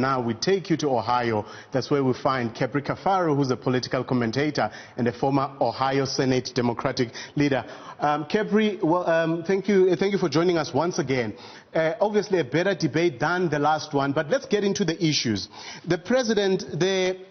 now we take you to Ohio. That's where we find Capri Cafaro, who's a political commentator and a former Ohio Senate Democratic leader. Capri, well, thank you for joining us once again. Obviously a better debate than the last one, but let's get into the issues. The president,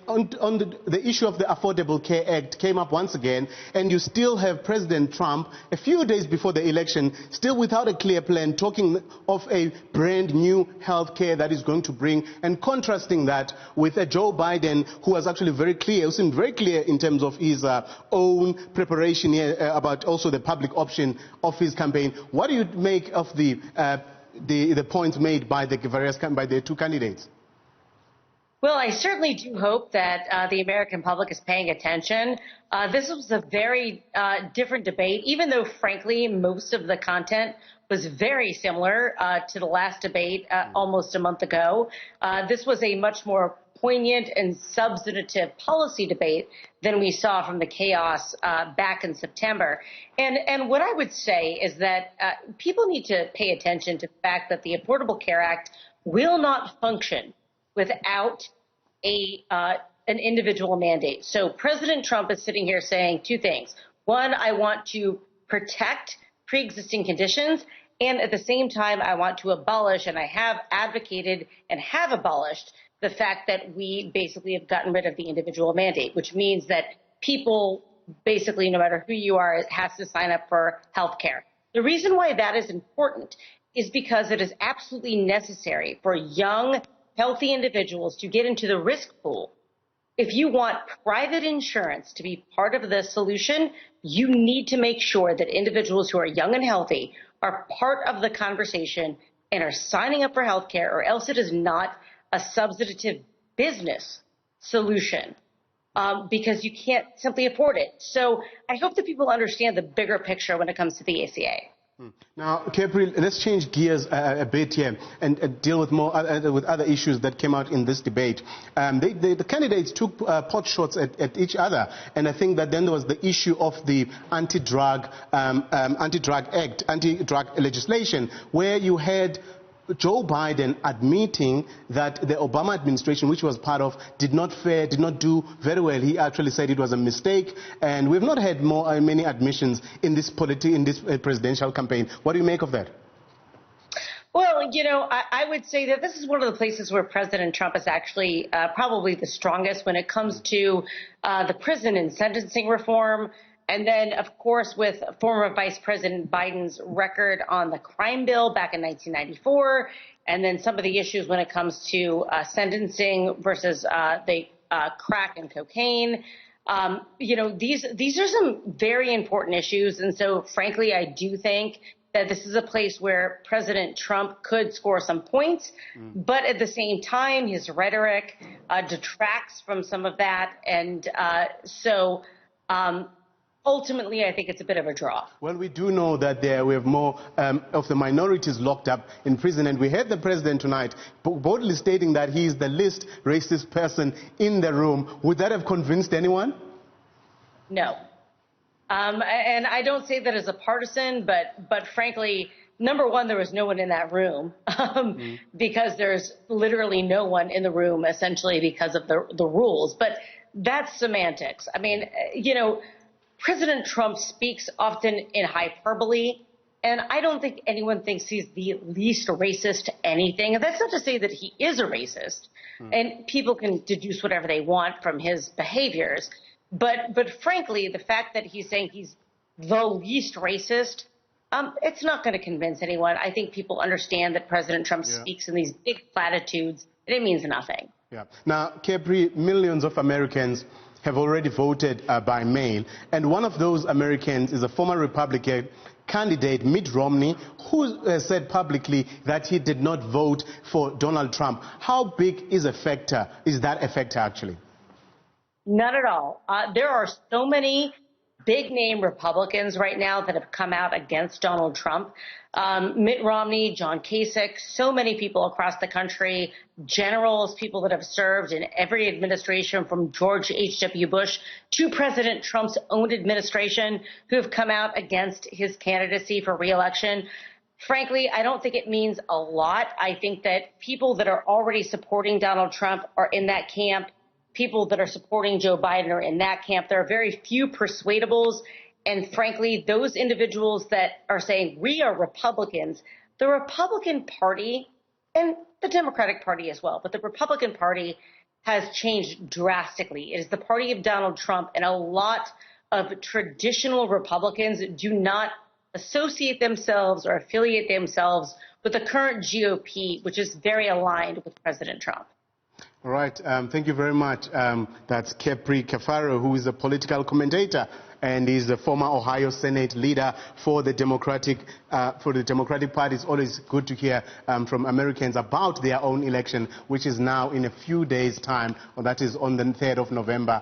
on the issue of the Affordable Care Act came up once again, and you still have President Trump, a few days before the election, still without a clear plan, talking of a brand new health care that is going to bring, and contrasting that with Joe Biden, who was actually very clear, who seemed very clear in terms of his own preparation here about also the public option of his campaign. What do you make of the points made by the two candidates? Well, I certainly do hope that the American public is paying attention. This was a very different debate, even though, frankly, most of the content was very similar to the last debate almost a month ago. This was a much more poignant and substantive policy debate than we saw from the chaos back in September. And what I would say is that people need to pay attention to the fact that the Affordable Care Act will not function without an individual mandate. So President Trump is sitting here saying two things. One, I want to protect pre-existing conditions, and at the same time, I want to abolish, and I have advocated and have abolished, the fact that we basically have gotten rid of the individual mandate, which means that people basically, no matter who you are, has to sign up for health care. The reason why that is important is because it is absolutely necessary for young, healthy individuals to get into the risk pool. If you want private insurance to be part of the solution, you need to make sure that individuals who are young and healthy are part of the conversation and are signing up for health care, or else it is not a substantive business solution because you can't simply afford it. So I hope that people understand the bigger picture when it comes to the ACA. Now, Capri, let's change gears a bit here and deal with more with other issues that came out in this debate. The candidates took pot shots at each other, and I think that then there was the issue of the anti-drug legislation, where you had Joe Biden admitting that the Obama administration, which was part of, did not do very well. He actually said it was a mistake, and we've not had many admissions in this presidential campaign. What do you make of that? Well, you know, I would say that this is one of the places where President Trump is actually probably the strongest when it comes to the prison and sentencing reform. And then, of course, with former Vice President Biden's record on the crime bill back in 1994, and then some of the issues when it comes to sentencing versus the crack and cocaine. You know, these are some very important issues. And so, frankly, I do think that this is a place where President Trump could score some points. But at the same time, his rhetoric detracts from some of that. And ultimately, I think it's a bit of a draw. Well, we do know that we have more of the minorities locked up in prison, and we heard the president tonight boldly stating that he is the least racist person in the room. Would that have convinced anyone? No. And I don't say that as a partisan, but frankly, number one, there was no one in that room because there's literally no one in the room, essentially because of the rules. But that's semantics. I mean, you know, President Trump speaks often in hyperbole, and I don't think anyone thinks he's the least racist to anything. And that's not to say that he is a racist, and people can deduce whatever they want from his behaviors. But frankly, the fact that he's saying he's the least racist, it's not going to convince anyone. I think people understand that President Trump speaks in these big platitudes, and it means nothing. Yeah. Now, Capri, millions of Americans have already voted by mail, and one of those Americans is a former Republican candidate, Mitt Romney, who said publicly that he did not vote for Donald Trump. How big is that a factor actually? None at all. There are so many big-name Republicans right now that have come out against Donald Trump. Mitt Romney, John Kasich, so many people across the country, generals, people that have served in every administration from George H.W. Bush to President Trump's own administration who have come out against his candidacy for re-election. Frankly, I don't think it means a lot. I think that people that are already supporting Donald Trump are in that camp. People that are supporting Joe Biden are in that camp. There are very few persuadables. And frankly, those individuals that are saying we are Republicans, the Republican Party and the Democratic Party as well, but the Republican Party has changed drastically. It is the party of Donald Trump, and a lot of traditional Republicans do not associate themselves or affiliate themselves with the current GOP, which is very aligned with President Trump. All right. Thank you very much. That's Capri Cafaro, who is a political commentator and is the former Ohio Senate leader for the Democratic Party. It's always good to hear from Americans about their own election, which is now in a few days' time, or that is on the 3rd of November.